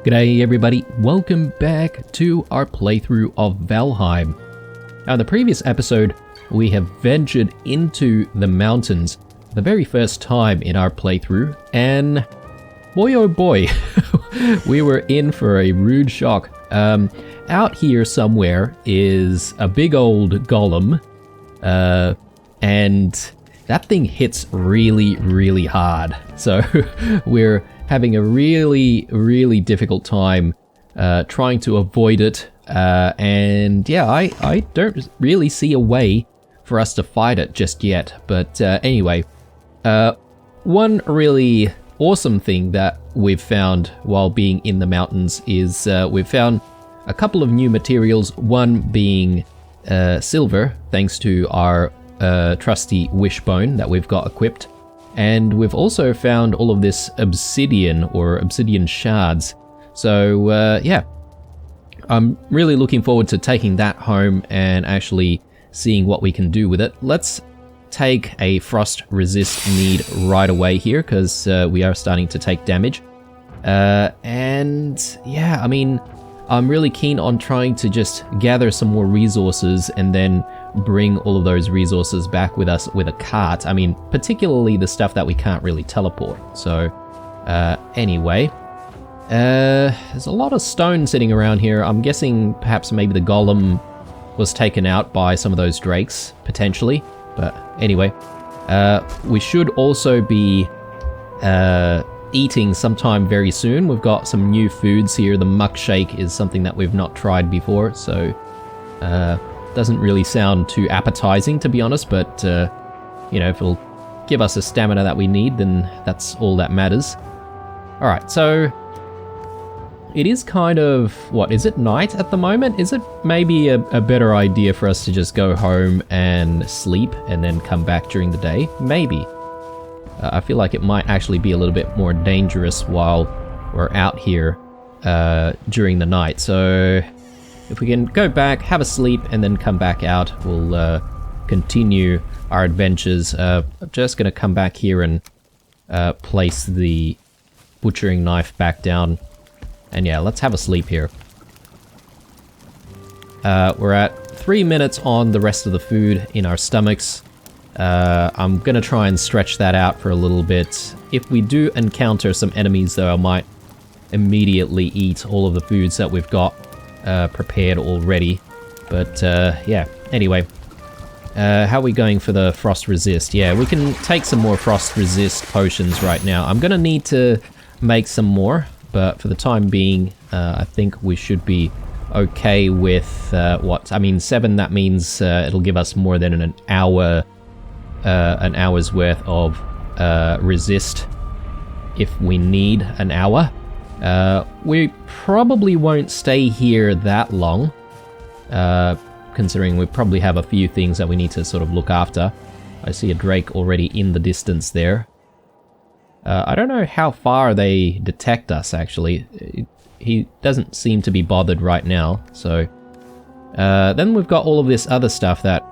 G'day everybody, welcome back to our playthrough of Valheim. Now in the previous episode, we have ventured into the mountains for the very first time in our playthrough, and boy oh boy, we were in for a rude shock. Out here somewhere is a big old golem, and that thing hits really hard. So we're having a really difficult time trying to avoid it, and yeah, I don't really see a way for us to fight it just yet. But anyway, one really awesome thing that we've found while being in the mountains is we've found a couple of new materials, one being silver, thanks to our trusty wishbone that we've got equipped. And we've also found all of this obsidian, or obsidian shards. So yeah, I'm really looking forward to taking that home and actually seeing what we can do with it. Let's take a frost resist need right away here, because we are starting to take damage. And yeah, I mean, I'm really keen on trying to just gather some more resources and then bring all of those resources back with us with a cart. I mean, particularly the stuff that we can't really teleport. So anyway, there's a lot of stone sitting around here. I'm guessing perhaps maybe the golem was taken out by some of those drakes, potentially. But anyway, we should also be eating sometime very soon. We've got some new foods here. The muck shake is something that we've not tried before, so doesn't really sound too appetizing, to be honest, but you know, if it'll give us the stamina that we need, then that's all that matters. Alright, so it is kind of, what, is it night at the moment? Is it maybe a better idea for us to just go home and sleep and then come back during the day? Maybe. I feel like it might actually be a little bit more dangerous while we're out here during the night. So if we can go back, have a sleep, and then come back out, we'll continue our adventures. I'm just going to come back here and place the butchering knife back down. And yeah, let's have a sleep here. We're at 3 minutes on the rest of the food in our stomachs. I'm going to try and stretch that out for a little bit. If we do encounter some enemies, though, I might immediately eat all of the foods that we've got prepared already. But yeah, anyway, how are we going for the frost resist? Yeah, we can take some more frost resist potions right now. I'm gonna need to make some more, but for the time being, I think we should be okay with what? I mean, 7, that means it'll give us more than an hour's worth of resist if we need an hour. We probably won't stay here that long, considering we probably have a few things that we need to sort of look after. I see a drake already in the distance there. I don't know how far they detect us, actually. He doesn't seem to be bothered right now, so... then we've got all of this other stuff that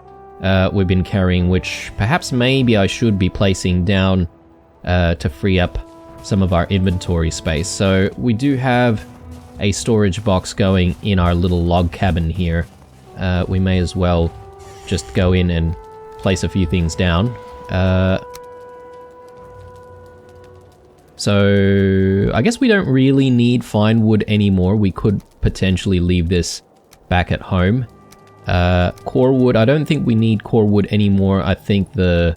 we've been carrying, which perhaps maybe I should be placing down to free up some of our inventory space. So we do have a storage box going in our little log cabin here. We may as well just go in and place a few things down. So I guess we don't really need fine wood anymore. We could potentially leave this back at home. Core wood, I don't think we need core wood anymore. I think the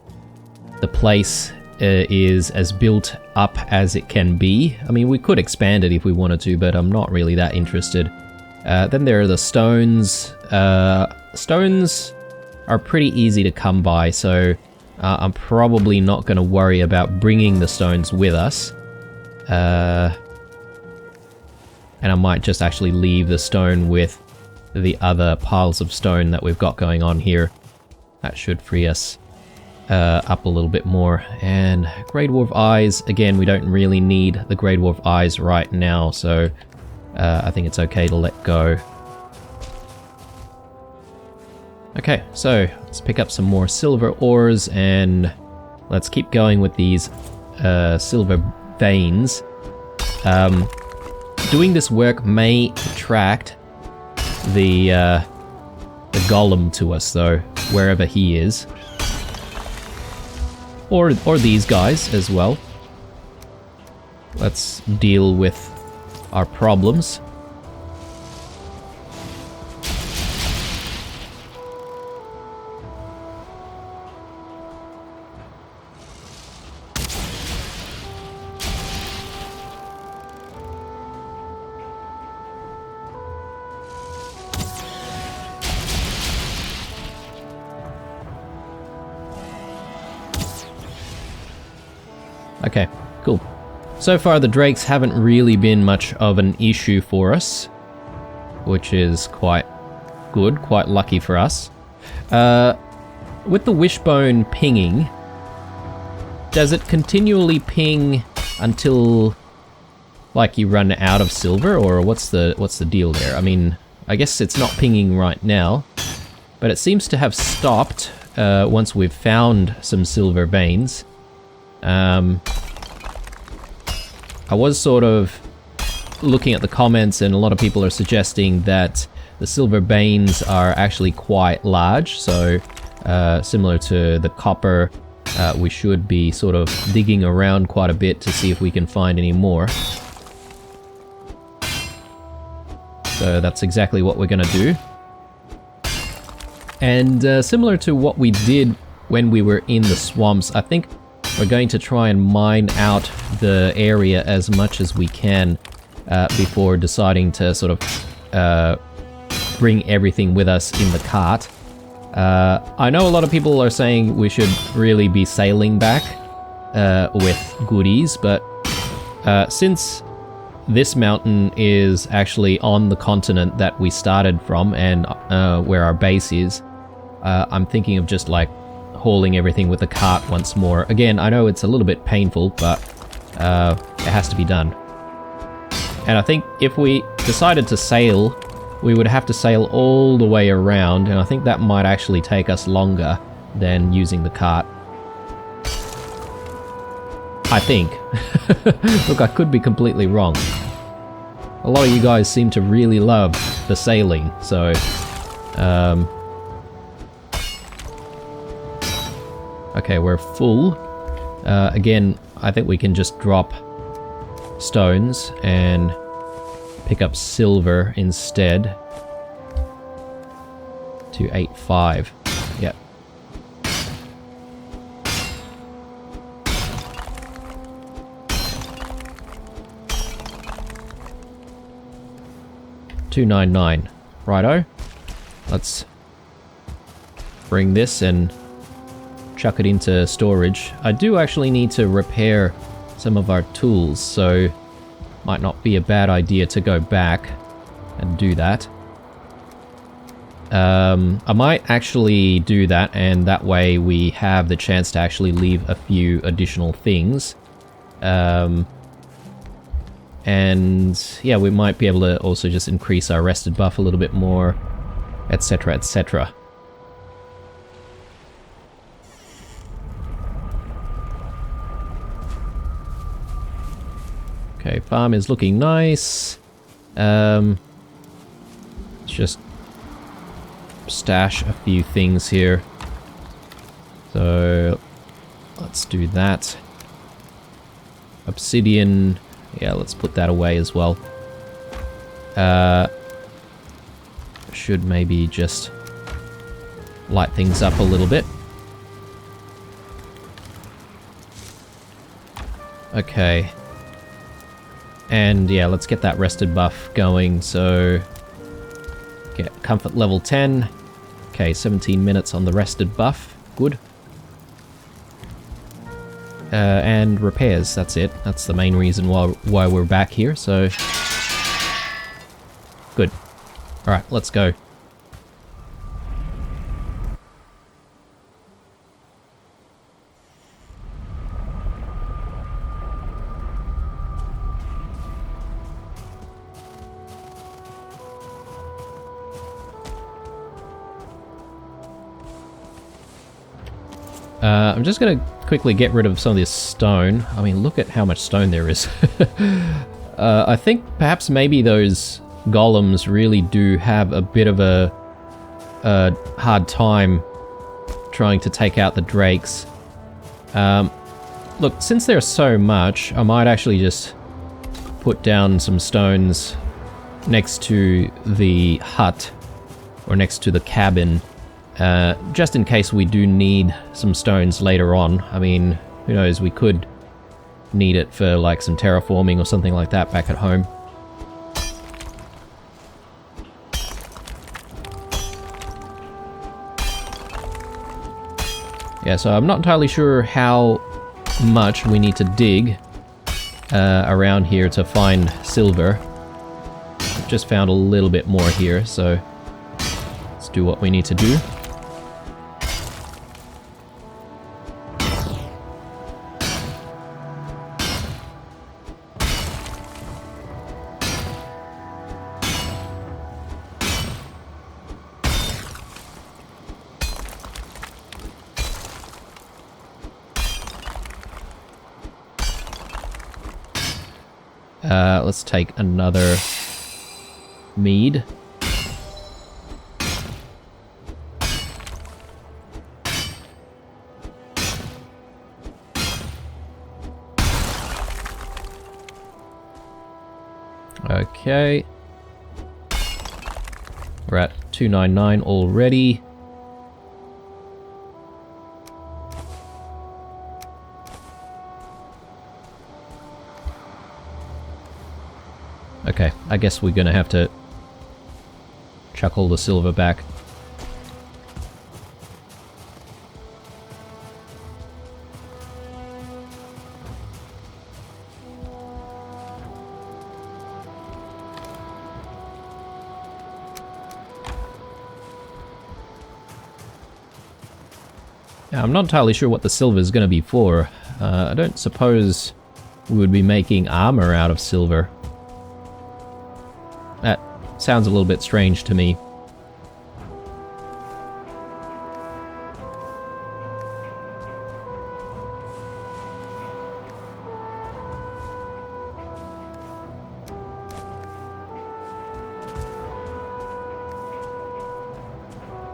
place is as built up as it can be. I mean, we could expand it if we wanted to, but I'm not really that interested. Then there are the stones. Stones are pretty easy to come by, so I'm probably not going to worry about bringing the stones with us. And I might just actually leave the stone with the other piles of stone that we've got going on here. That should free us up a little bit more. And Grey Dwarf Eyes, again, we don't really need the Grey Dwarf Eyes right now, so I think it's okay to let go. Okay, so let's pick up some more silver ores and let's keep going with these silver veins. doing this work may attract the golem to us, though, wherever he is. Or these guys as well. Let's deal with our problems. Okay, cool. So far the drakes haven't really been much of an issue for us, which is quite good, quite lucky for us. With the wishbone pinging, does it continually ping until like you run out of silver, or what's the deal there? I mean, I guess it's not pinging right now, but it seems to have stopped once we've found some silver veins. I was sort of looking at the comments, and a lot of people are suggesting that the silver veins are actually quite large, so similar to the copper, we should be sort of digging around quite a bit to see if we can find any more. So that's exactly what we're gonna do. And similar to what we did when we were in the swamps, I think we're going to try and mine out the area as much as we can before deciding to sort of bring everything with us in the cart. I know a lot of people are saying we should really be sailing back with goodies, but since this mountain is actually on the continent that we started from and where our base is, I'm thinking of just like hauling everything with the cart once more. Again, I know it's a little bit painful, but it has to be done. And I think if we decided to sail, we would have to sail all the way around, and I think that might actually take us longer than using the cart. I think. Look, I could be completely wrong. A lot of you guys seem to really love the sailing, so okay, we're full. Again, I think we can just drop stones and pick up silver instead. 285. Yep. $299. Righto. Let's bring this and chuck it into storage. I do actually need to repair some of our tools, so might not be a bad idea to go back and do that. I might actually do that, and that way we have the chance to actually leave a few additional things. And yeah, we might be able to also just increase our rested buff a little bit more, etc, etc. Okay, farm is looking nice. Let's just stash a few things here. So let's do that. Obsidian, yeah, let's put that away as well. Should maybe just light things up a little bit. Okay. And yeah, let's get that rested buff going. So get comfort level 10. Okay, 17 minutes on the rested buff. Good. And repairs, that's it. That's the main reason why we're back here, so good. Alright, let's go. I'm just gonna quickly get rid of some of this stone. I mean, look at how much stone there is. I think perhaps maybe those golems really do have a bit of a hard time trying to take out the drakes. Look, since there's so much, I might actually just put down some stones next to the hut, or next to the cabin, just in case we do need some stones later on. I mean, who knows, we could need it for like some terraforming or something like that back at home. Yeah, so I'm not entirely sure how much we need to dig around here to find silver. I've just found a little bit more here, so let's do what we need to do. Let's take another mead. Okay. We're at 299 already. Okay, I guess we're gonna have to chuck all the silver back. Now, I'm not entirely sure what the silver is gonna be for. I don't suppose we would be making armor out of silver. That sounds a little bit strange to me.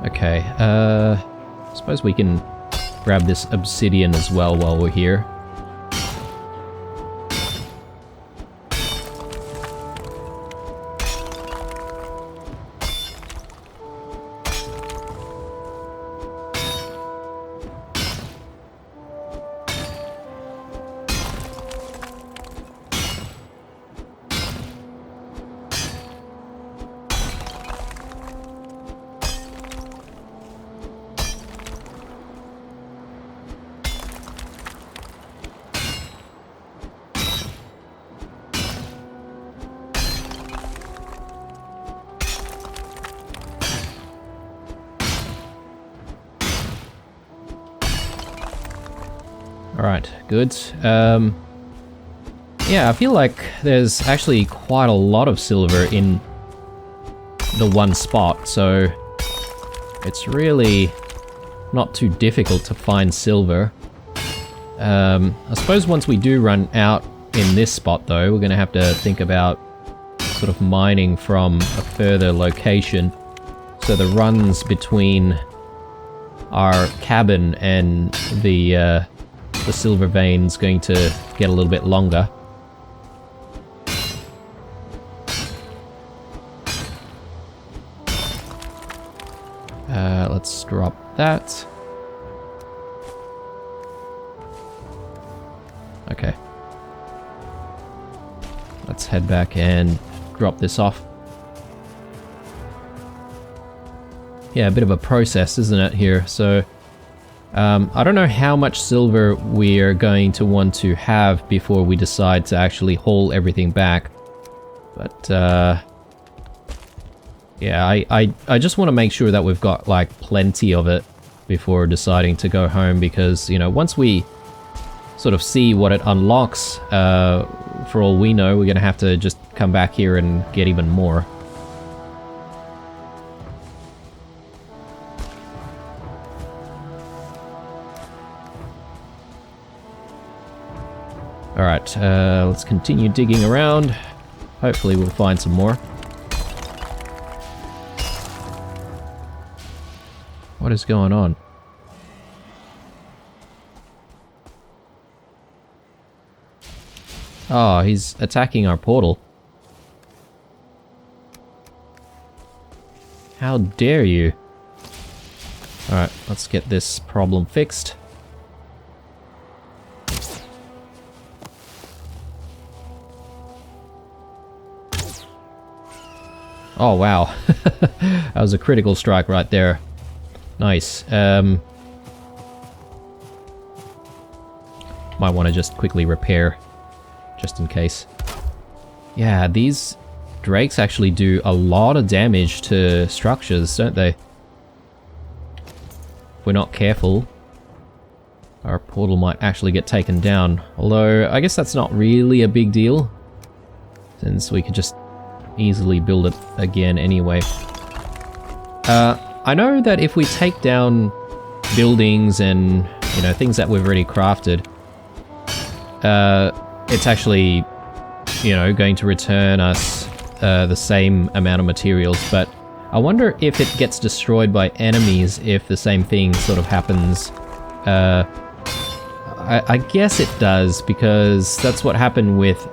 Okay, suppose we can grab this obsidian as well while we're here. Alright, good. Yeah, I feel like there's actually quite a lot of silver in the one spot, so it's really not too difficult to find silver. I suppose once we do run out in this spot though, we're going to have to think about sort of mining from a further location. So the runs between our cabin and the silver vein's going to get a little bit longer. Let's drop that. Okay. Let's head back and drop this off. Yeah, a bit of a process, isn't it, here? So, I don't know how much silver we're going to want to have before we decide to actually haul everything back. But, yeah, I just want to make sure that we've got, like, plenty of it before deciding to go home, because, you know, once we sort of see what it unlocks, for all we know, we're going to have to just come back here and get even more. Alright, let's continue digging around. Hopefully we'll find some more. What is going on? Oh, he's attacking our portal. How dare you? Alright, let's get this problem fixed. Oh wow, that was a critical strike right there. Nice. Might want to just quickly repair, just in case. Yeah, these drakes actually do a lot of damage to structures, don't they? If we're not careful, our portal might actually get taken down. Although, I guess that's not really a big deal, since we could just easily build it again anyway. I know that if we take down buildings and, you know, things that we've already crafted, it's actually, you know, going to return us the same amount of materials, but I wonder if it gets destroyed by enemies if the same thing sort of happens. I guess it does, because that's what happened with,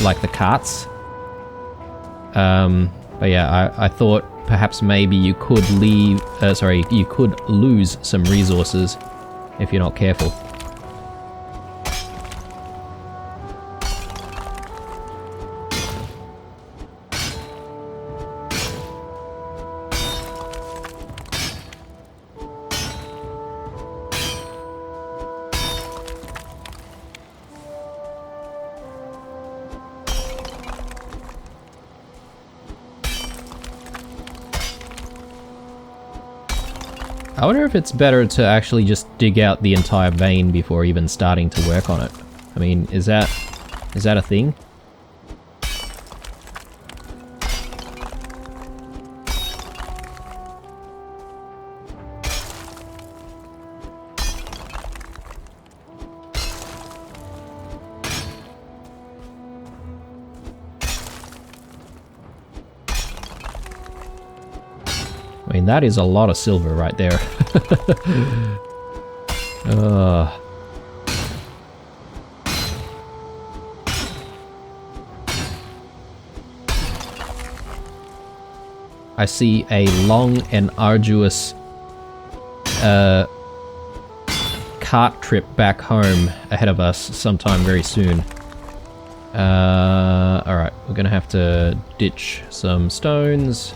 like, the carts. But yeah, I thought perhaps maybe you could you could lose some resources if you're not careful. I wonder if it's better to actually just dig out the entire vein before even starting to work on it. I mean, is that a thing? I mean, that is a lot of silver right there. I see a long and arduous cart trip back home ahead of us sometime very soon. Alright, we're gonna have to ditch some stones.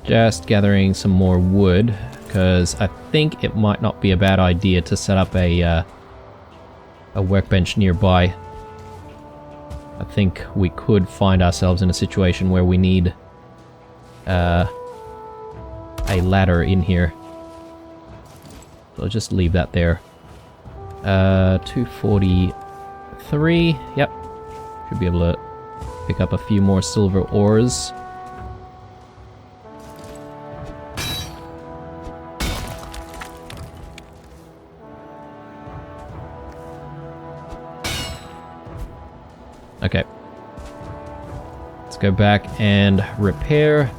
Just gathering some more wood, because I think it might not be a bad idea to set up a workbench nearby. I think we could find ourselves in a situation where we need a ladder in here. So I'll just leave that there. 243. Yep. Should be able to pick up a few more silver ores. Okay. Let's go back and repair.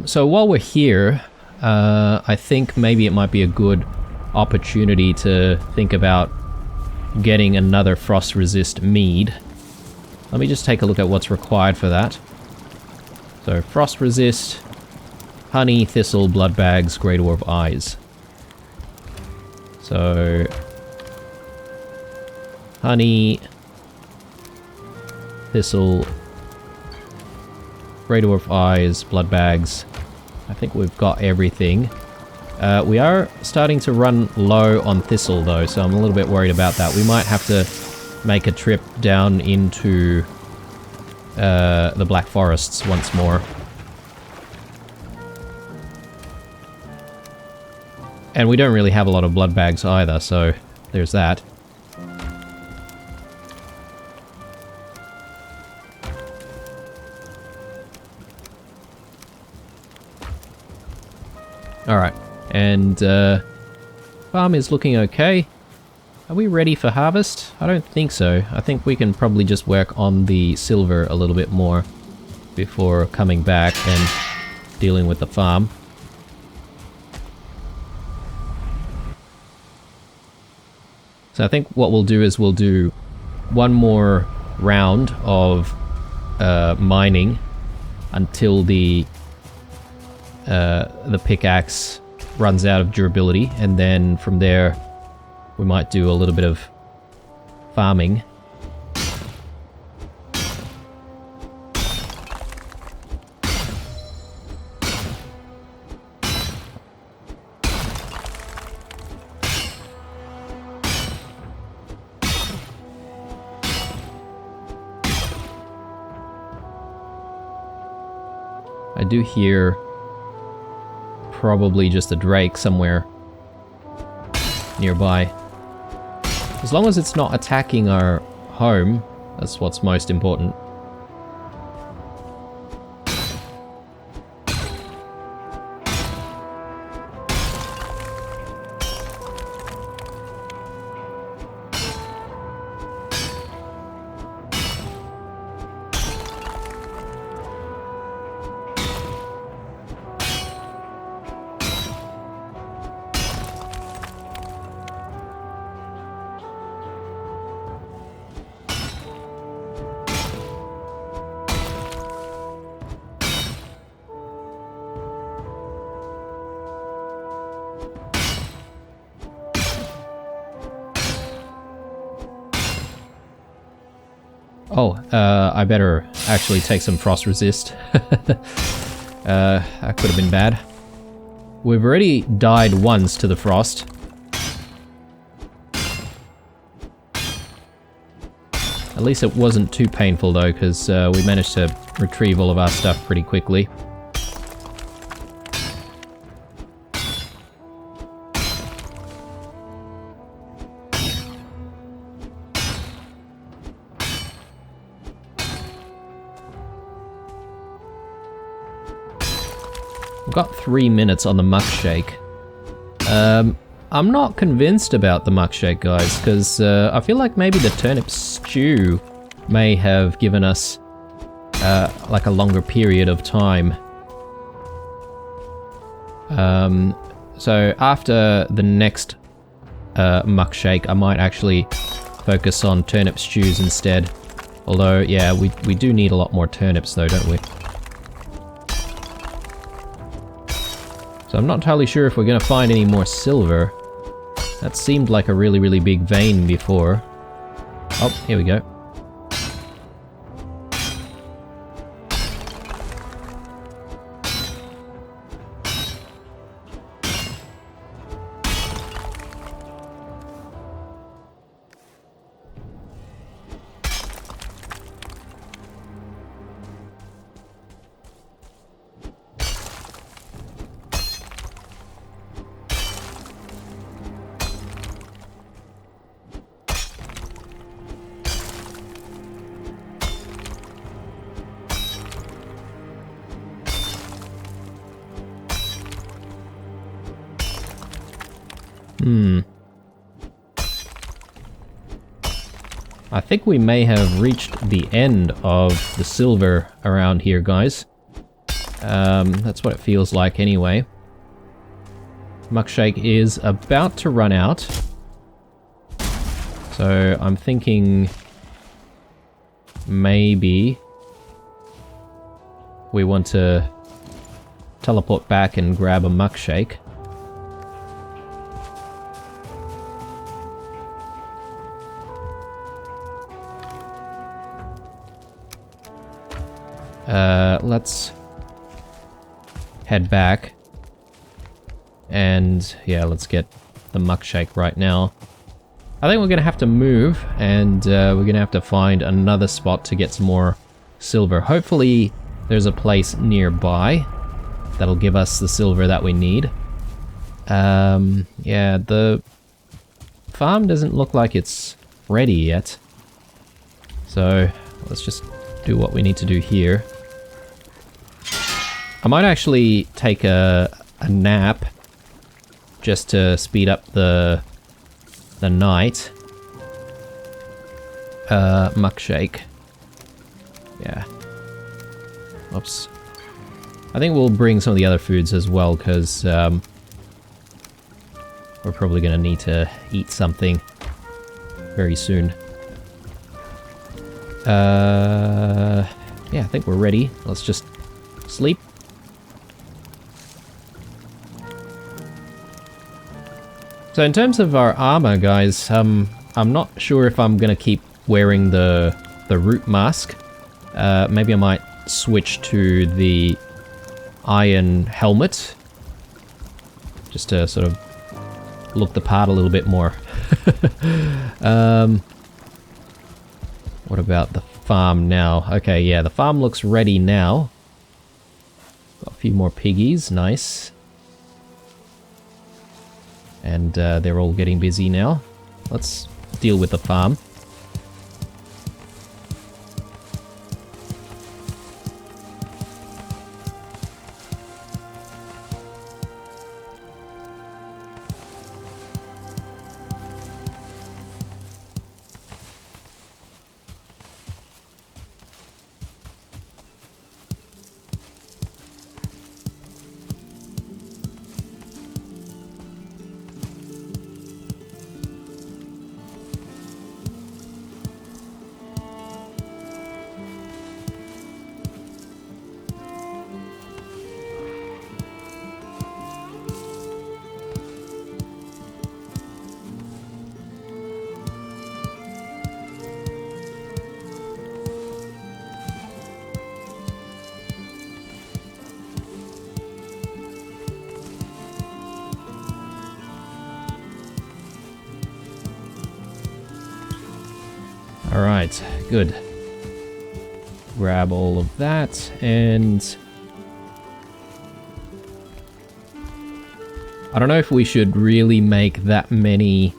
So while we're here, I think maybe it might be a good opportunity to think about getting another frost resist mead. Let me just take a look at what's required for that. So frost resist, honey, thistle, blood bags, grey dwarf eyes. So honey, thistle, grey dwarf eyes, blood bags. I think we've got everything. We are starting to run low on thistle though, so I'm a little bit worried about that. We might have to make a trip down into the Black Forests once more. And we don't really have a lot of blood bags either, so there's that. Alright, and farm is looking okay. Are we ready for harvest? I don't think so. I think we can probably just work on the silver a little bit more before coming back and dealing with the farm. So I think what we'll do is we'll do one more round of mining until the pickaxe runs out of durability, and then from there we might do a little bit of farming. I do hear probably just a drake somewhere nearby. As long as it's not attacking our home, that's what's most important. Oh, I better actually take some frost resist. That could have been bad. We've already died once to the frost. At least it wasn't too painful though, because we managed to retrieve all of our stuff pretty quickly. We've got 3 minutes on the muck shake. I'm not convinced about the muck shake, guys, because I feel like maybe the turnip stew may have given us like a longer period of time. So after the next muck shake, I might actually focus on turnip stews instead. Although, yeah, we do need a lot more turnips though, don't we? So I'm not entirely sure if we're going to find any more silver. That seemed like a really, really big vein before. Oh, here we go. I think we may have reached the end of the silver around here, guys. That's what it feels like anyway. Muckshake is about to run out. So I'm thinking maybe we want to teleport back and grab a muckshake. Let's head back. And yeah, let's get the muck shake right now. I think we're going to have to move, and we're going to have to find another spot to get some more silver. Hopefully there's a place nearby that'll give us the silver that we need. Yeah, the farm doesn't look like it's ready yet. So let's just do what we need to do here. I might actually take a nap just to speed up the night. Muck shake. Yeah. Oops. I think we'll bring some of the other foods as well, because we're probably going to need to eat something very soon. Yeah, I think we're ready. Let's just sleep. So in terms of our armor, guys, I'm not sure if I'm going to keep wearing the root mask. Maybe I might switch to the iron helmet, just to sort of look the part a little bit more. What about the farm now? Okay, yeah, the farm looks ready now. Got a few more piggies, nice. And they're all getting busy now. Let's deal with the farm. Alright, good. Grab all of that, and I don't know if we should really make that many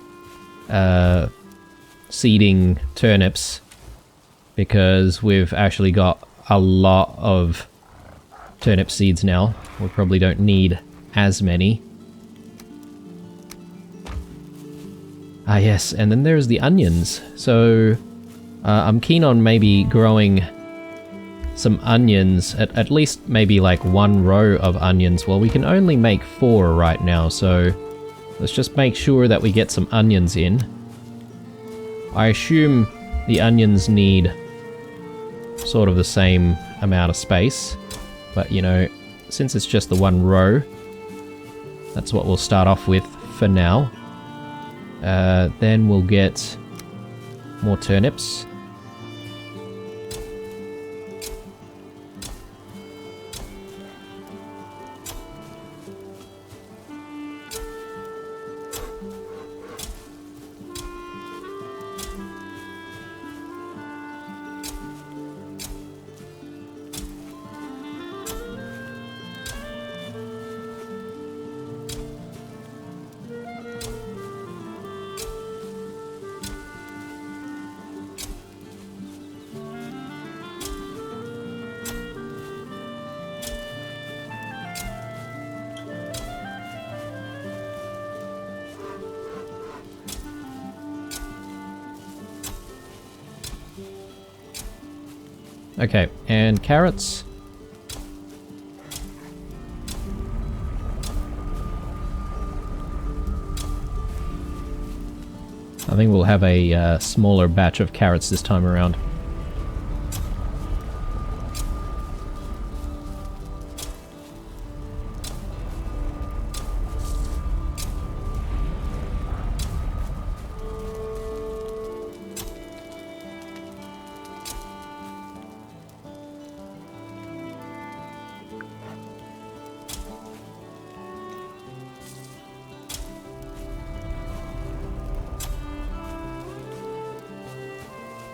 seeding turnips, because we've actually got a lot of turnip seeds now. We probably don't need as many. Ah yes, and then there's the onions. So I'm keen on maybe growing some onions, at least maybe like one row of onions. Well, we can only make 4 right now, so let's just make sure that we get some onions in. I assume the onions need sort of the same amount of space, but you know, since it's just the one row, that's what we'll start off with for now. Then we'll get more turnips. Okay, and carrots. I think we'll have a smaller batch of carrots this time around.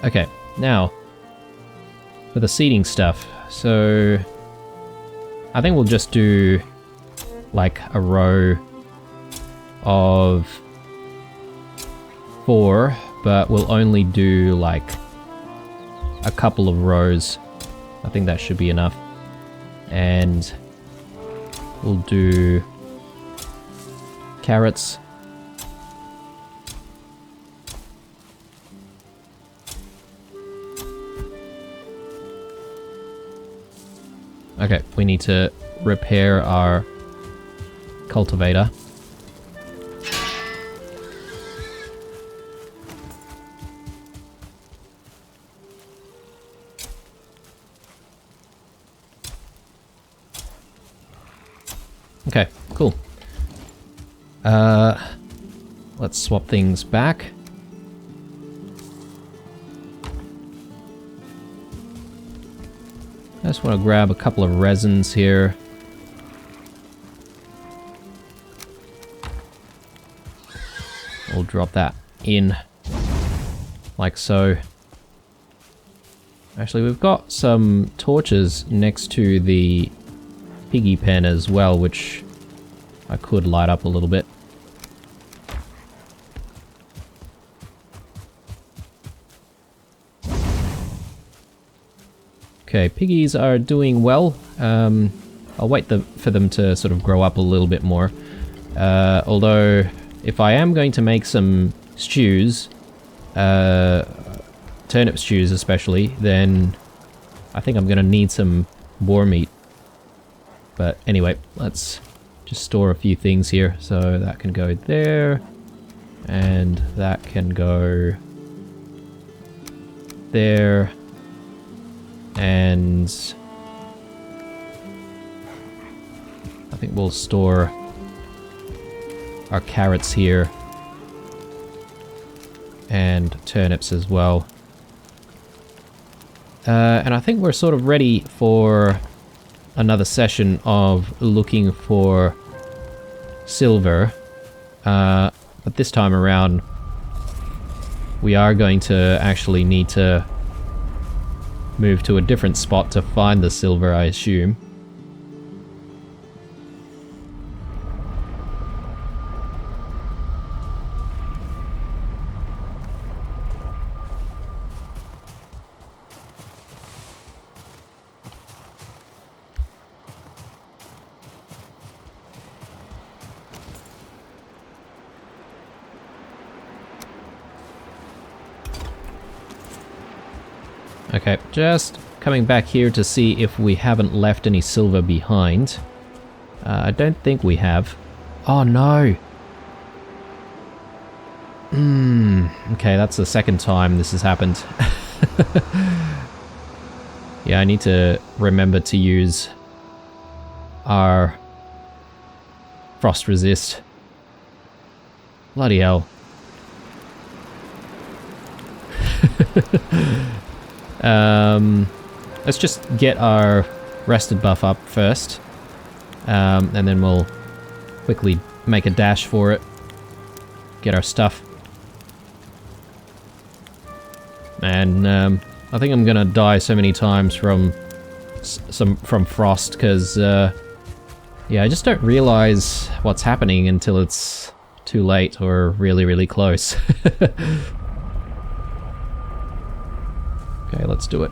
Okay, now for the seeding stuff. So I think we'll just do like a row of 4, but we'll only do like a couple of rows. I think that should be enough. And we'll do carrots. Okay, we need to repair our cultivator. Okay, cool. Let's swap things back. I just want to grab a couple of resins here. We'll drop that in, like so. Actually, we've got some torches next to the piggy pen as well, which I could light up a little bit. Okay, piggies are doing well. I'll wait for them to sort of grow up a little bit more. Although, if I am going to make some stews, turnip stews especially, then I think I'm going to need some boar meat. But anyway, let's just store a few things here. So that can go there, and that can go there. And I think we'll store our carrots here and turnips as well. And I think we're sort of ready for another session of looking for silver. But this time around, we are going to actually need to move to a different spot to find the silver, I assume. Okay, just coming back here to see if we haven't left any silver behind. I don't think we have. Oh no! Okay, that's the second time this has happened. Yeah, I need to remember to use our frost resist. Bloody hell. Let's just get our rested buff up first, and then we'll quickly make a dash for it. Get our stuff. And I think I'm gonna die so many times from frost, because yeah, I just don't realize what's happening until it's too late or really, really close. Okay, let's do it.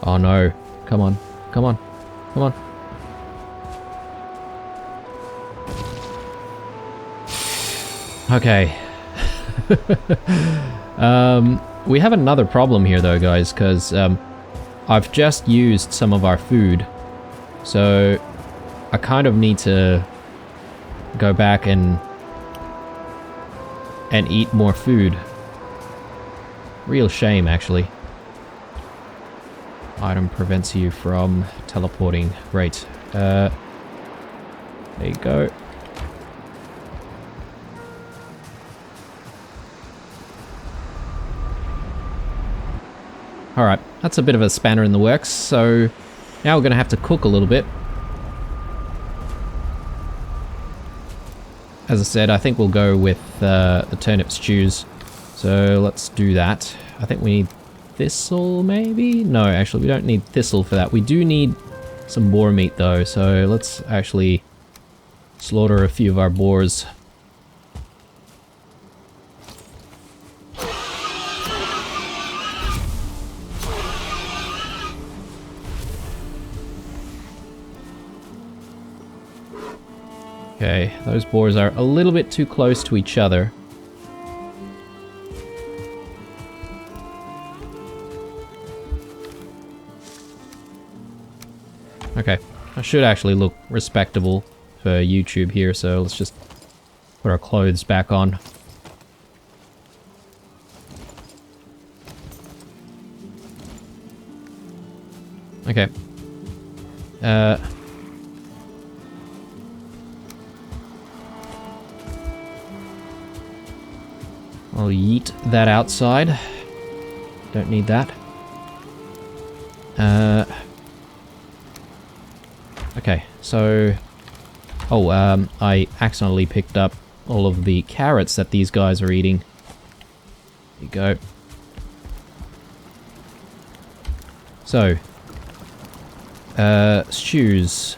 Oh no. Come on. Come on. Come on. Okay. We have another problem here though, guys, because I've just used some of our food. So I kind of need to go back and eat more food. Real shame, actually. Item prevents you from teleporting. Great. There you go. Alright, that's a bit of a spanner in the works, so now we're going to have to cook a little bit. as I said, I think we'll go with the turnip stews. So let's do that. I think we need thistle, maybe? No, actually, we don't need thistle for that. We do need some boar meat, though, so let's actually slaughter a few of our boars. Okay, those boars are a little bit too close to each other. Okay, I should actually look respectable for YouTube here, so let's just put our clothes back on. Okay. I'll yeet that outside. Don't need that. Okay, so... Oh, I accidentally picked up all of the carrots that these guys are eating. There you go. So... stews.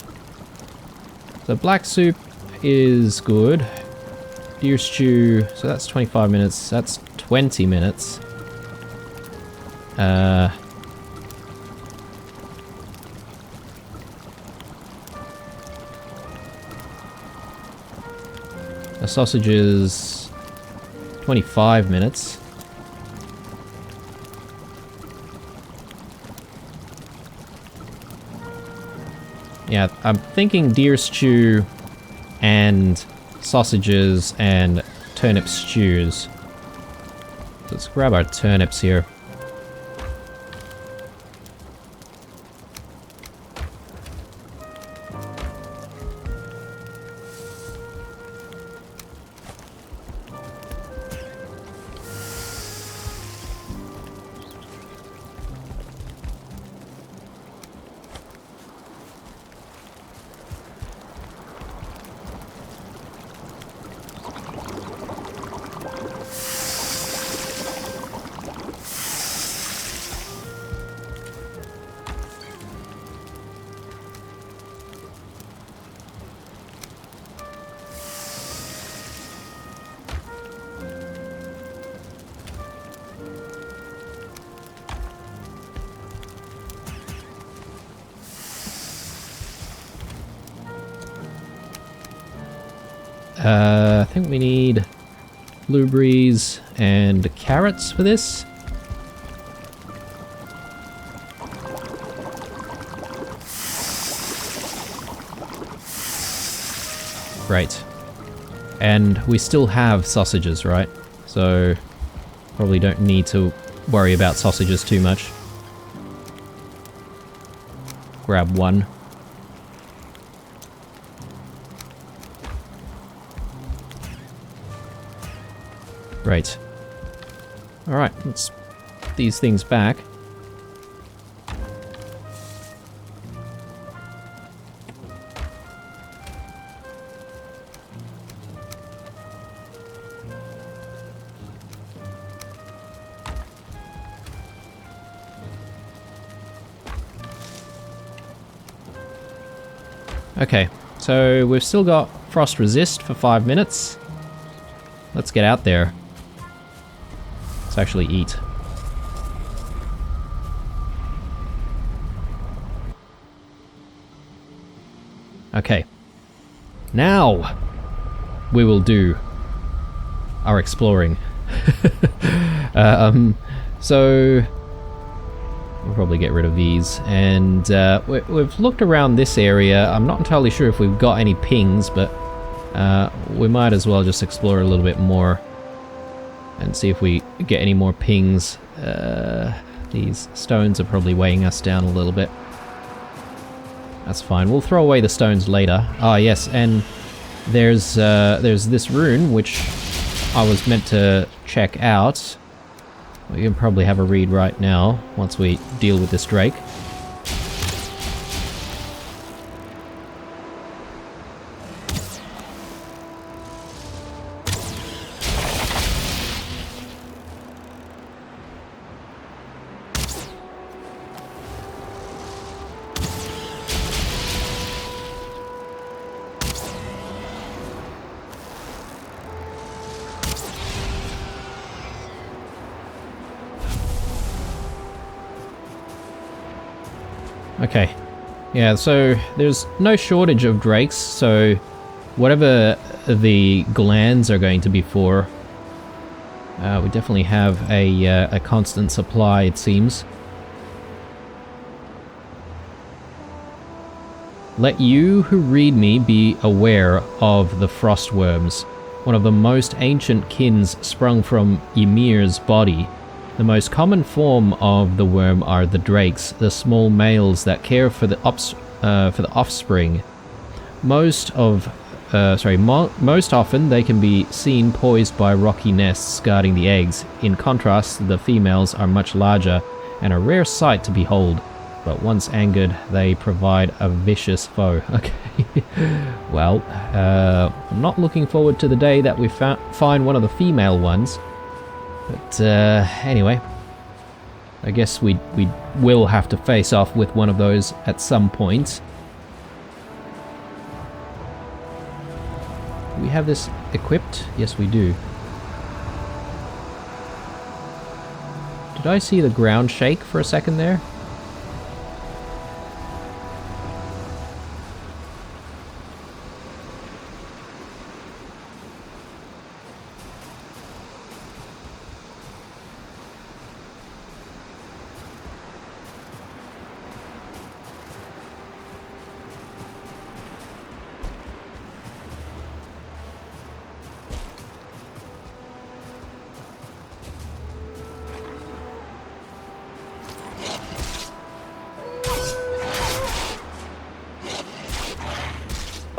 So black soup is good. Deer stew, so that's 25 minutes, that's 20 minutes. The sausage is 25 minutes. Yeah, I'm thinking deer stew and sausages and turnip stews. Let's grab our turnips here. I think we need blueberries and carrots for this. Great. And we still have sausages, right? So probably don't need to worry about sausages too much. Grab one. Great. Alright, let's put these things back. Okay, so we've still got frost resist for 5 minutes. Let's get out there. Let's actually eat. Okay. Now we will do our exploring. So we'll probably get rid of these, and we've looked around this area. I'm not entirely sure if we've got any pings, but we might as well just explore a little bit more and see if we get any more pings. These stones are probably weighing us down a little bit. That's fine. We'll throw away the stones later. Ah, yes, and there's this rune which I was meant to check out. We can probably have a read right now once we deal with this drake. Okay. Yeah, so there's no shortage of drakes, so whatever the glands are going to be for, we definitely have a constant supply, it seems. Let you who read me be aware of the frostworms, one of the most ancient kins sprung from Ymir's body. The most common form of the worm are the drakes, the small males that care for the offspring. Most often they can be seen poised by rocky nests guarding the eggs. In contrast, the females are much larger and a rare sight to behold. But once angered, they provide a vicious foe. Okay. Well, I'm not looking forward to the day that we find one of the female ones. But anyway, I guess we will have to face off with one of those at some point. Do we have this equipped? Yes, we do. Did I see the ground shake for a second there?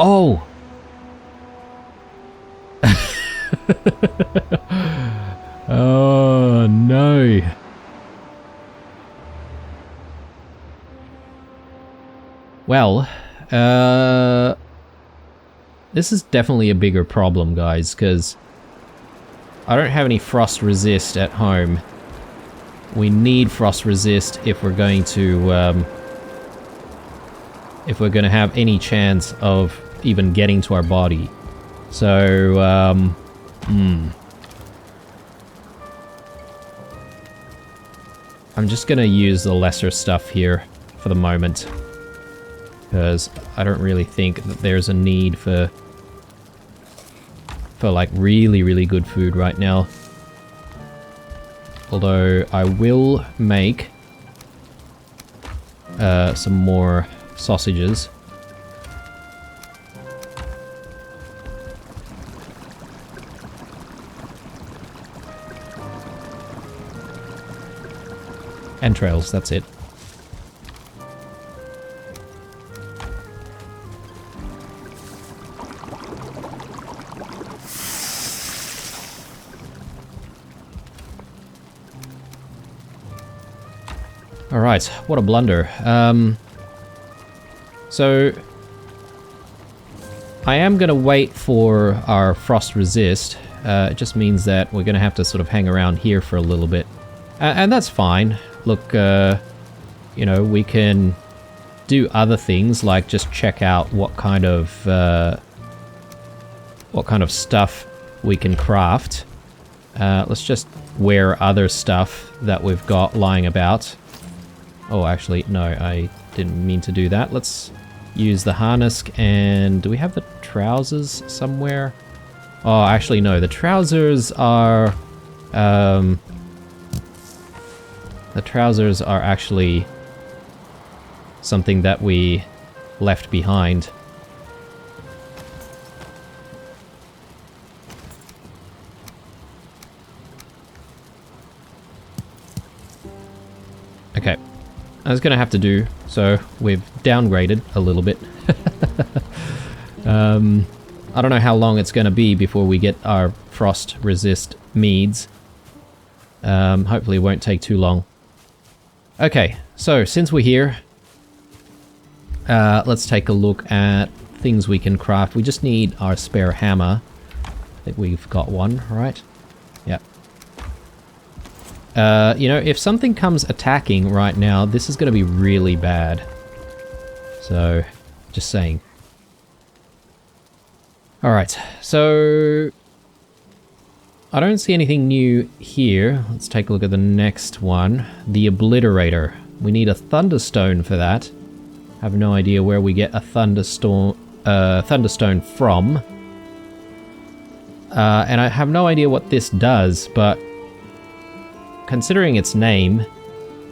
Oh! Oh, no. Well, this is definitely a bigger problem, guys, because I don't have any frost resist at home. We need frost resist if we're going to have any chance of even getting to our body. So, I'm just gonna use the lesser stuff here for the moment, because I don't really think that there's a need for like really, really good food right now. Although I will make some more sausages. Entrails, that's it. Alright, what a blunder. So I am going to wait for our frost resist. It just means that we're going to have to sort of hang around here for a little bit. And that's fine. Look, you know, we can do other things like just check out what kind of stuff we can craft. Let's just wear other stuff that we've got lying about. Oh, actually, no, I didn't mean to do that. Let's use the harness, and do we have the trousers somewhere? Oh, actually, no, the trousers are... the trousers are actually something that we left behind. Okay. That's gonna have to do, so we've downgraded a little bit. I don't know how long it's gonna be before we get our frost resist meads. Hopefully it won't take too long. Okay, so since we're here, let's take a look at things we can craft. We just need our spare hammer. I think we've got one, right? Yep. You know, if something comes attacking right now, this is going to be really bad. So, just saying. Alright, so... I don't see anything new here. Let's take a look at the next one. The Obliterator. We need a Thunderstone for that. Have no idea where we get a thunderstone from. And I have no idea what this does, but considering its name,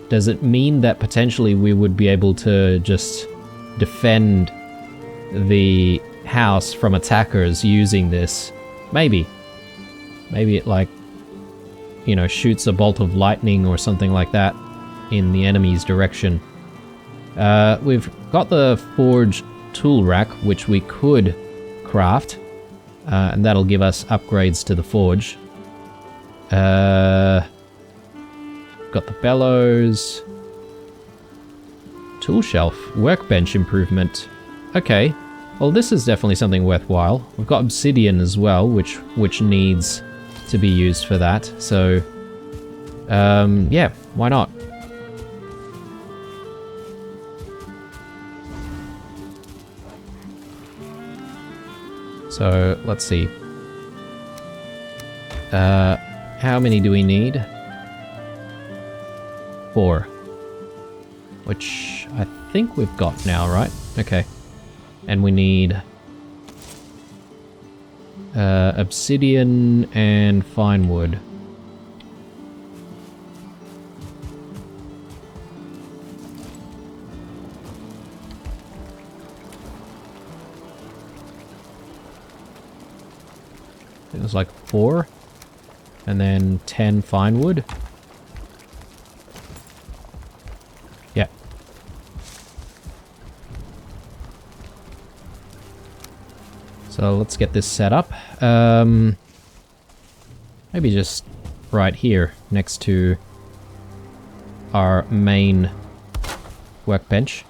does it mean that potentially we would be able to just defend the house from attackers using this? Maybe. Maybe it, like, you know, shoots a bolt of lightning or something like that in the enemy's direction. We've got the forge tool rack, which we could craft, and that'll give us upgrades to the forge. Got the bellows. Tool shelf. Workbench improvement. Okay. Well, this is definitely something worthwhile. We've got obsidian as well, which needs to be used for that. So, yeah, why not? So, let's see. How many do we need? 4. Which I think we've got now, right? Okay. And we need obsidian and fine wood. It was like 4, and then 10 fine wood. Yeah. So let's get this set up. Maybe just right here, next to our main workbench.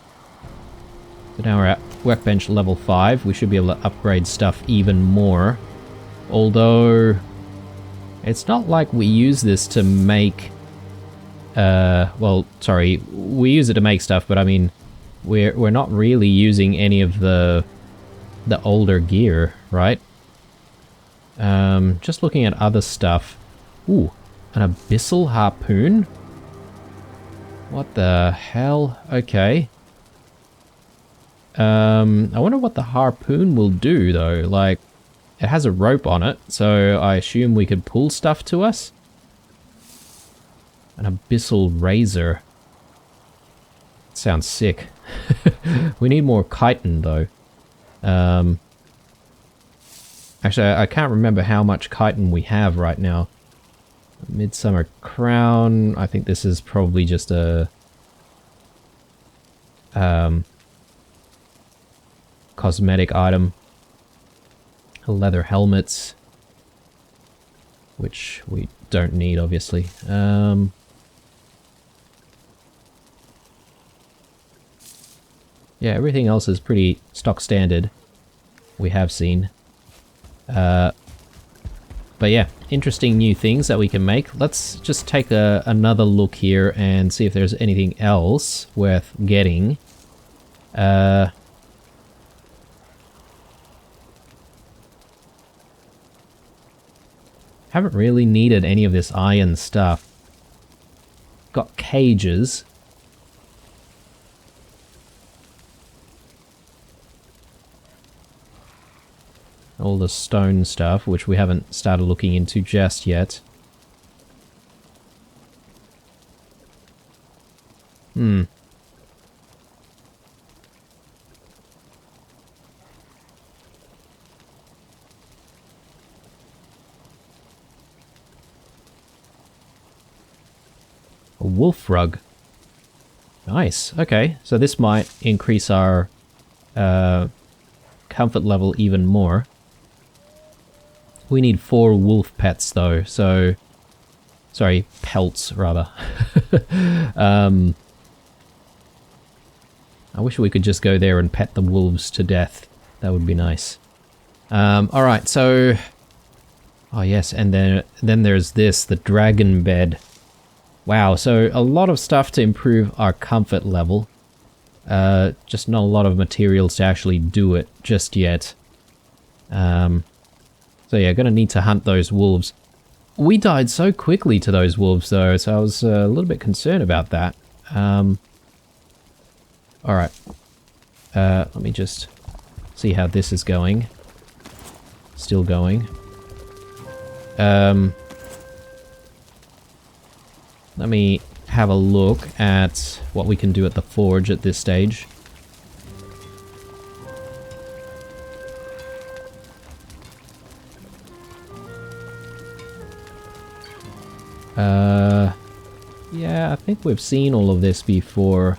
So now we're at workbench level 5. We should be able to upgrade stuff even more. Although, it's not like we use this to make... well, sorry, we use it to make stuff, but I mean, we're not really using any of the older gear, right? Just looking at other stuff. Ooh, an abyssal harpoon? What the hell? Okay. I wonder what the harpoon will do, though. Like, it has a rope on it, so I assume we could pull stuff to us. An abyssal razor. Sounds sick. We need more chitin, though. Actually, I can't remember how much chitin we have right now. Midsummer crown. I think this is probably just a cosmetic item. Leather helmets, which we don't need, obviously. Yeah, everything else is pretty stock standard. We have seen. But yeah, interesting new things that we can make. Let's just take another look here and see if there's anything else worth getting. Haven't really needed any of this iron stuff. Got cages. All the stone stuff, which we haven't started looking into just yet. A wolf rug. Nice. Okay, so this might increase our comfort level even more. We need 4 wolf pets though, so... Sorry, pelts rather. I wish we could just go there and pet the wolves to death. That would be nice. Alright, so... Oh yes, and then there's this, the dragon bed. Wow, so a lot of stuff to improve our comfort level. Just not a lot of materials to actually do it just yet. So yeah, gonna need to hunt those wolves. We died so quickly to those wolves though, so I was a little bit concerned about that. Alright. Let me just see how this is going. Still going. Let me have a look at what we can do at the forge at this stage. Yeah, I think we've seen all of this before.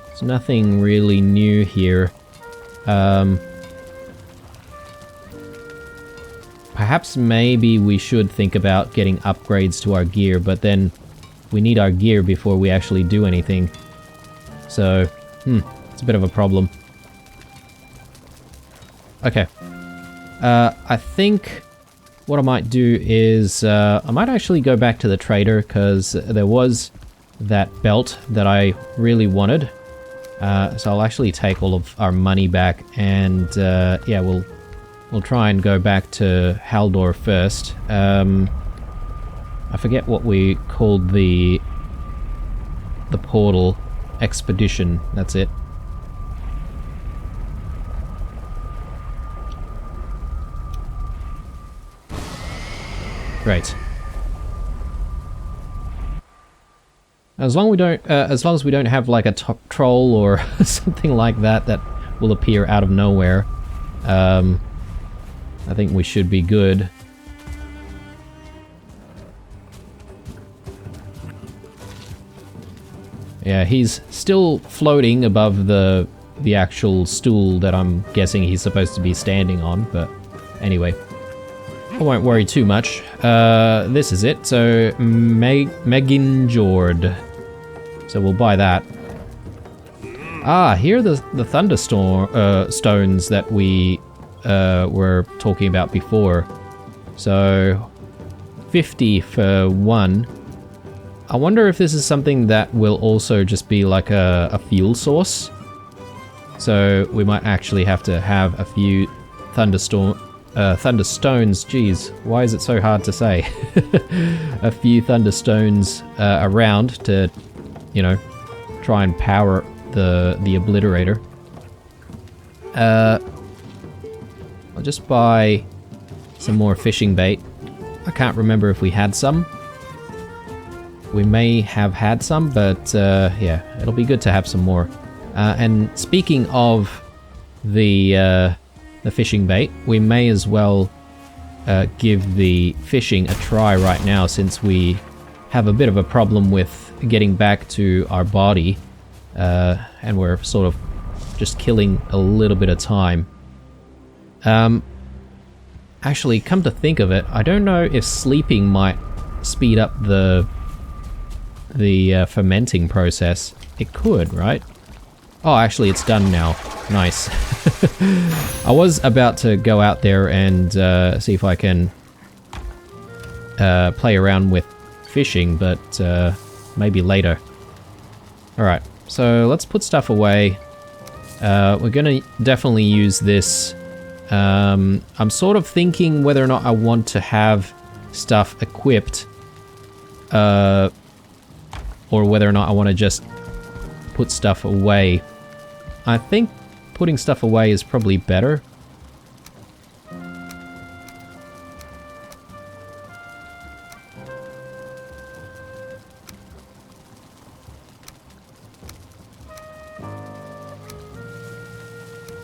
There's nothing really new here. Perhaps maybe we should think about getting upgrades to our gear, but then we need our gear before we actually do anything. So, it's a bit of a problem. Okay. I think what I might do is I might actually go back to the trader, because there was that belt that I really wanted. So I'll actually take all of our money back, and yeah, we'll try and go back to Haldor first. I forget what we called the portal. Expedition, that's it. Great. As long as we don't have like a troll or something like that that will appear out of nowhere, I think we should be good. Yeah, he's still floating above the actual stool that I'm guessing he's supposed to be standing on, but anyway. I won't worry too much. This is it. So, Meginjord. So we'll buy that. Ah, here are the thunderstorm stones that we were talking about before. So, 50 for one. I wonder if this is something that will also just be like a fuel source. So we might actually have to have a few thunderstones. Geez, why is it so hard to say? A few thunderstones around to, you know, try and power the obliterator. I'll just buy some more fishing bait. I can't remember if we had some. We may have had some, but yeah, it'll be good to have some more. And speaking of the fishing bait, we may as well give the fishing a try right now, since we have a bit of a problem with getting back to our body, and we're sort of just killing a little bit of time. Actually, come to think of it, I don't know if sleeping might speed up the fermenting process. It could, right? Oh, actually, it's done now. Nice. I was about to go out there and see if I can play around with fishing, but maybe later. Alright, so let's put stuff away. We're gonna definitely use this. I'm sort of thinking whether or not I want to have stuff equipped, or whether or not I want to just put stuff away. I think putting stuff away is probably better.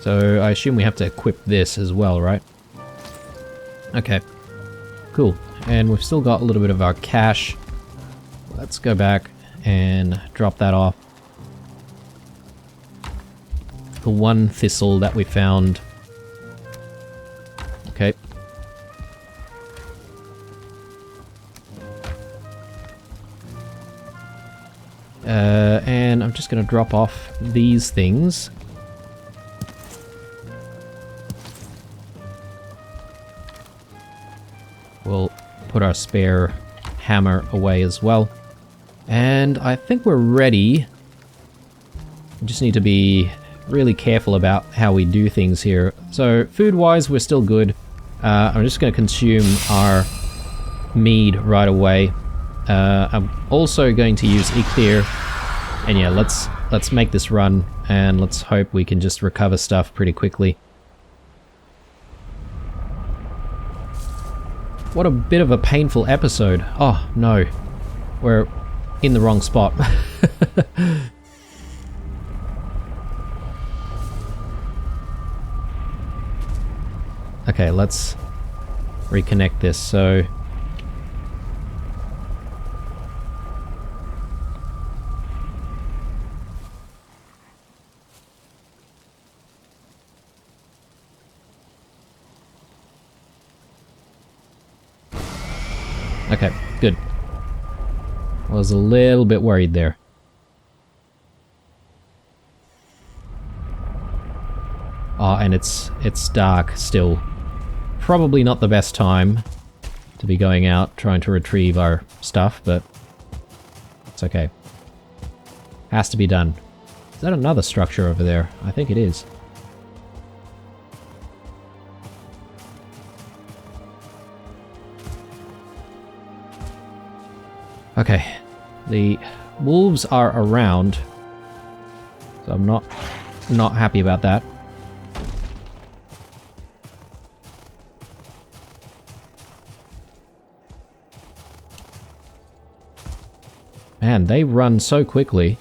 So I assume we have to equip this as well, right? Okay, cool. And we've still got a little bit of our cash. Let's go back and drop that off. The one thistle that we found. Okay. And I'm just going to drop off these things. We'll put our spare hammer away as well. And I think we're ready. We just need to be really careful about how we do things here. So food-wise, we're still good. I'm just going to consume our mead right away. I'm also going to use Eclair. And yeah, let's make this run. and let's hope we can just recover stuff pretty quickly. What a bit of a painful episode. Oh, no. We're in the wrong spot. Okay, let's reconnect this. So... Okay, good. I was a little bit worried there. Oh, and it's dark still. Probably not the best time to be going out trying to retrieve our stuff, but it's okay. Has to be done. Is that another structure over there? I think it is. Okay, the wolves are around, so I'm not happy about that. Man, they run so quickly.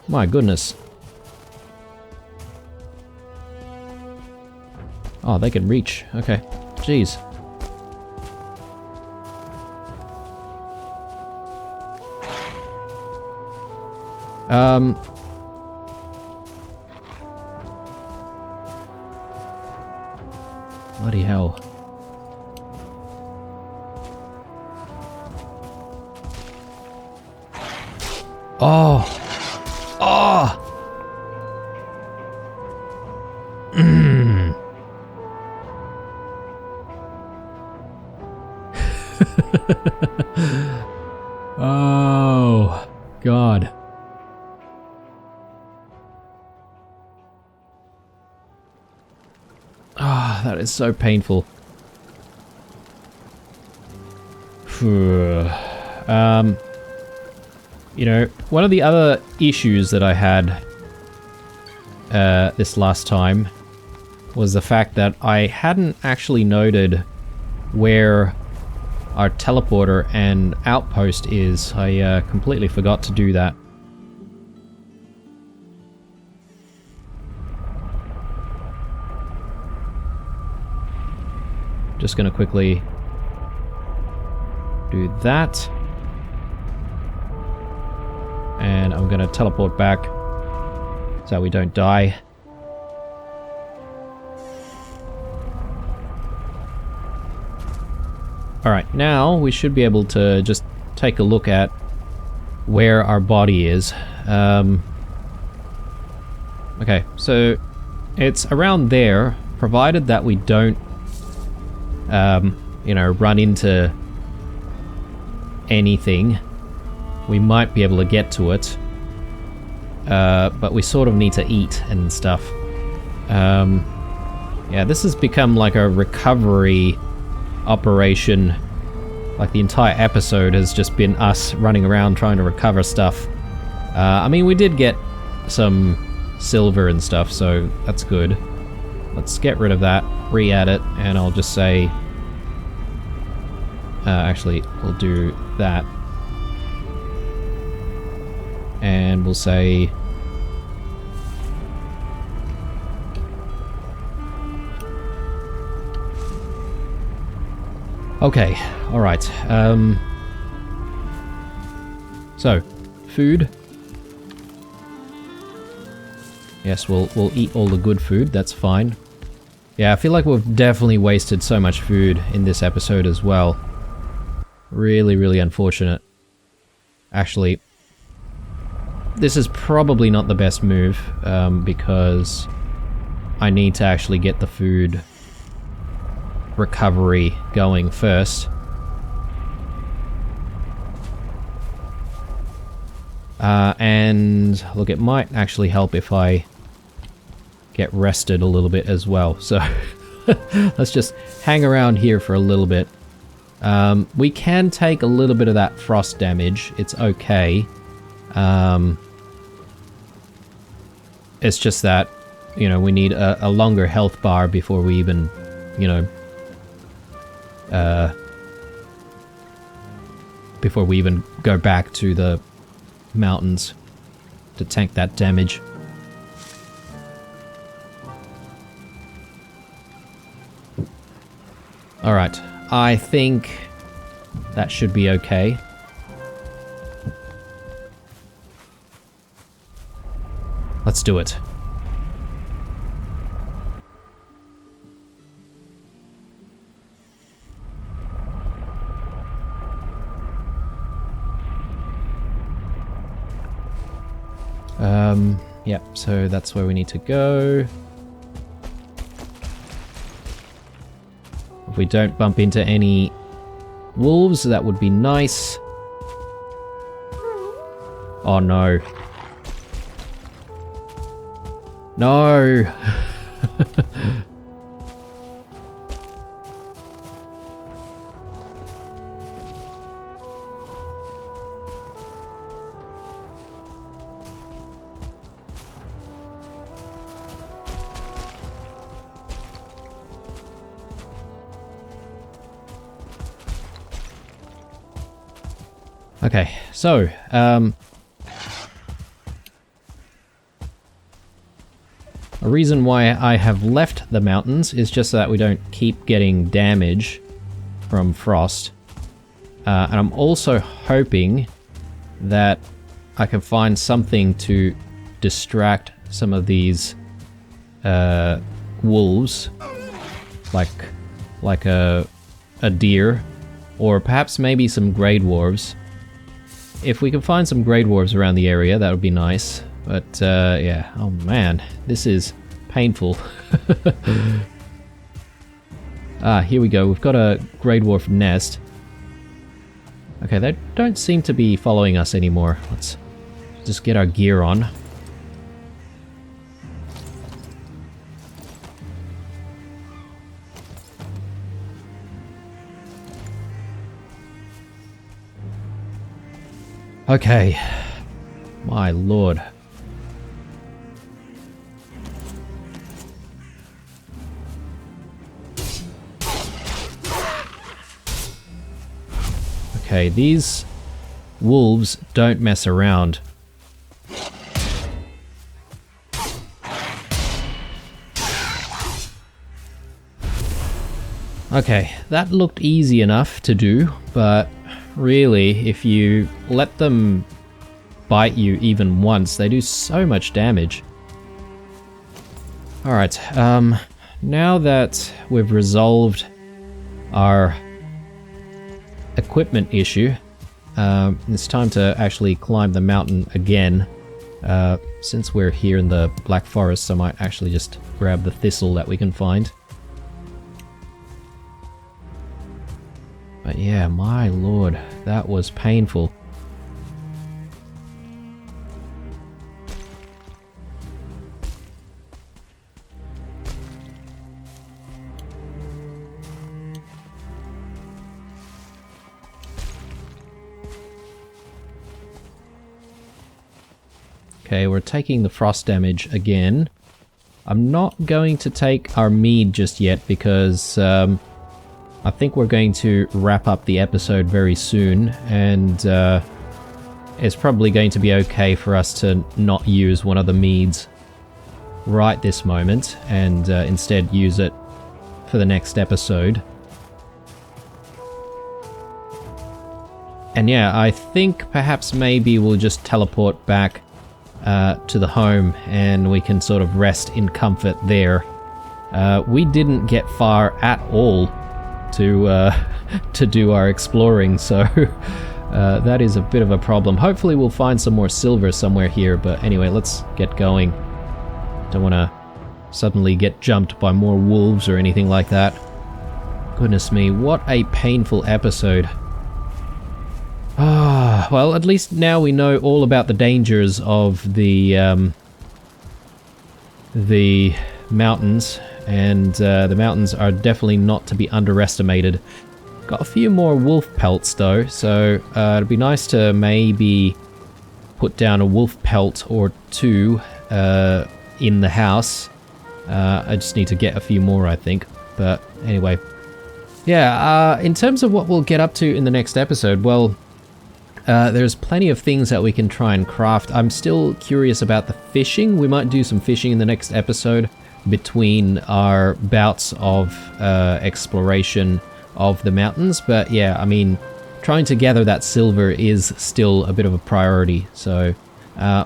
My goodness. Oh, they can reach. Okay. Jeez. Bloody hell. Oh! Oh! Oh, God. Ah, that is so painful. You know, one of the other issues that I had this last time was the fact that I hadn't actually noted where our teleporter and outpost is. I completely forgot to do that. Just gonna quickly do that. And I'm gonna teleport back so we don't die. Alright, now we should be able to just take a look at where our body is. Okay, so it's around there, provided that we don't, you know, run into anything. We might be able to get to it, but we sort of need to eat and stuff. Yeah, this has become like a recovery operation. Like the entire episode has just been us running around trying to recover stuff. I mean, we did get some silver and stuff, so that's good. Let's get rid of that, re-add it, and I'll just say... actually, we'll do that. And we'll say... Okay, alright. So, food. Yes, we'll eat all the good food, that's fine. Yeah, I feel like we've definitely wasted so much food in this episode as well. Really, really unfortunate. Actually, this is probably not the best move, because I need to actually get the food recovery going first. And look, it might actually help if I get rested a little bit as well. So let's just hang around here for a little bit. We can take a little bit of that frost damage. It's okay. It's just that, you know, we need a longer health bar before we even, you know, before we even go back to the mountains to tank that damage. Alright, I think that should be okay. Let's do it. Yep, so that's where we need to go. If we don't bump into any wolves, that would be nice. Oh no. No! Okay, so, a reason why I have left the mountains is just so that we don't keep getting damage from frost. And I'm also hoping that I can find something to distract some of these wolves, like a deer, or perhaps maybe some grey dwarves. If we can find some grey dwarves around the area, that would be nice. But, yeah. Oh, man. This is painful. Here we go. We've got a grey dwarf nest. Okay, they don't seem to be following us anymore. Let's just get our gear on. Okay. My lord. Okay, these wolves don't mess around. Okay, that looked easy enough to do, but really, if you let them bite you even once, they do so much damage. Alright, now that we've resolved our equipment issue, it's time to actually climb the mountain again. Since we're here in the Black Forest, I might actually just grab the thistle that we can find. But yeah, my lord, that was painful. Okay, we're taking the frost damage again. I'm not going to take our mead just yet because I think we're going to wrap up the episode very soon, and it's probably going to be okay for us to not use one of the meads right this moment and instead use it for the next episode. And yeah, I think perhaps maybe we'll just teleport back to the home and we can sort of rest in comfort there. We didn't get far at all to do our exploring, so that is a bit of a problem. Hopefully we'll find some more silver somewhere here, but anyway, let's get going. Don't want to suddenly get jumped by more wolves or anything like that. Goodness me, what a painful episode. Ah, well, at least now we know all about the dangers of the mountains, and the mountains are definitely not to be underestimated. Got a few more wolf pelts though, so it'd be nice to maybe put down a wolf pelt or two in the house. I just need to get a few more, I think. But anyway, yeah, in terms of what we'll get up to in the next episode, well, there's plenty of things that we can try and craft. I'm still curious about the fishing. We might do some fishing in the next episode between our bouts of exploration of the mountains. But yeah, I mean, trying to gather that silver is still a bit of a priority. So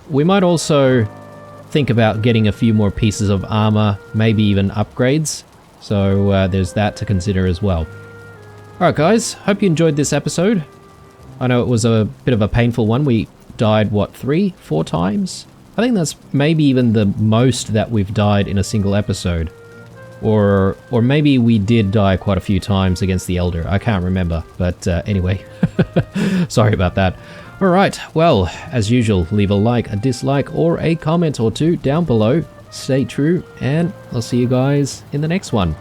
we might also think about getting a few more pieces of armor, maybe even upgrades. So there's that to consider as well. Alright guys, hope you enjoyed this episode. I know it was a bit of a painful one. We died, what, 3-4 times? I think that's maybe even the most that we've died in a single episode. Or maybe we did die quite a few times against the Elder. I can't remember, but anyway. Sorry about that. Alright, well, as usual, leave a like, a dislike, or a comment or two down below. Stay true, and I'll see you guys in the next one.